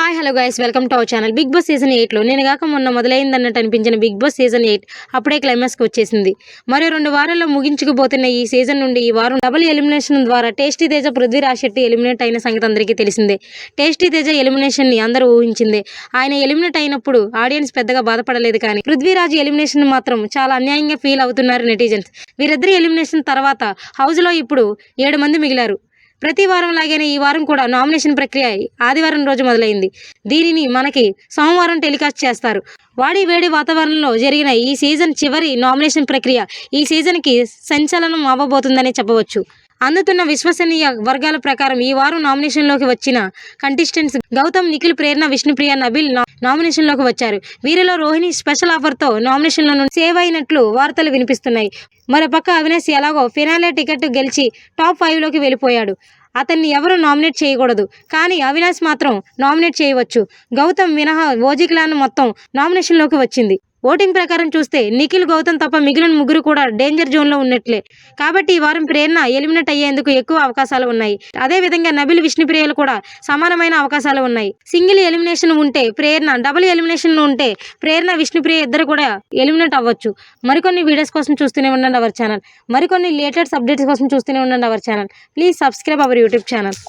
Hi hello guys welcome to our channel. Bigg Boss season 8లో నేను కాక మొన్న మొదలైందన్నట్టు అనిపించిన బిగ్ బాస్ సీజన్ 8 అప్పుడే క్లైమాక్స్కి వచ్చేసింది. మరో 2 వారాల్లో ముగించుకుపోతున్న ఈ సీజన్ నుండి ఈ వారం డబుల్ ఎలిమినేషన్ ద్వారా టేస్టీ తేజ, పృథ్వీరాజ్ శెట్టి ఎలిమినేట్ అయిన సంగతి అందరికీ తెలిసిందే. టేస్టీ తేజ ఎలిమినేషన్ని అందరూ ఊహించిందే. ఆయన ఎలిమినేట్ అయినప్పుడు ఆడియన్స్ పెద్దగా బాధపడలేదు, కానీ పృథ్వీరాజ్ ఎలిమినేషన్ మాత్రం చాలా అన్యాయంగా ఫీల్ అవుతున్నారు నెటిజన్స్. వీరిద్దరి ఎలిమినేషన్ తర్వాత హౌస్లో ఇప్పుడు 7 మంది మిగిలారు. ప్రతి వారం లాగానే ఈ వారం కూడా నామినేషన్ ప్రక్రియ ఆదివారం రోజు మొదలైంది. దీనిని మనకి సోమవారం టెలికాస్ట్ చేస్తారు. వాడి వేడి వాతావరణంలో జరిగిన ఈ సీజన్ చివరి నామినేషన్ ప్రక్రియ ఈ సీజన్కి సంచలనం అవ్వబోతుందని చెప్పవచ్చు. అందుతున్న విశ్వసనీయ వర్గాల ప్రకారం ఈ వారం నామినేషన్లోకి వచ్చిన కంటెస్టెంట్స్ గౌతమ్, నిఖిల్, ప్రేరణ, విష్ణుప్రియ, నబిల్ నామినేషన్లోకి వచ్చారు. వీరిలో రోహిణి స్పెషల్ ఆఫర్తో నామినేషన్ల నుండి సేవ్ అయినట్లు వార్తలు వినిపిస్తున్నాయి. మరోపక్క అవినాష్ ఎలాగో ఫినాలే టికెట్ గెలిచి టాప్ 5లోకి వెళ్ళిపోయాడు. అతన్ని ఎవరు నామినేట్ చేయకూడదు, కానీ అవినాష్ మాత్రం నామినేట్ చేయవచ్చు. గౌతమ్ మినహా ఓజీ క్లాన్ మొత్తం నామినేషన్లోకి వచ్చింది. ఓటింగ్ ప్రకారం చూస్తే నిఖిల్, గౌతమ్ తప్ప మిగిలిన ముగ్గురు కూడా డేంజర్ జోన్లో ఉన్నట్లే. కాబట్టి ఈ వారం ప్రేరణ ఎలిమినేట్ అయ్యేందుకు ఎక్కువ అవకాశాలు ఉన్నాయి. అదేవిధంగా నబిల్, విష్ణుప్రియలు కూడా సమానమైన అవకాశాలు ఉన్నాయి. సింగిల్ ఎలిమినేషన్ ఉంటే ప్రేరణ, డబుల్ ఎలిమినేషన్ ఉంటే ప్రేరణ, విష్ణుప్రియ ఇద్దరు కూడా ఎలిమినేట్ అవ్వచ్చు. మరికొన్ని వీడియోస్ కోసం చూస్తూనే ఉండండి అవర్ ఛానల్. మరికొన్ని లేటెస్ట్ అప్డేట్స్ కోసం చూస్తూనే ఉండండి our channel. Please subscribe our YouTube channel.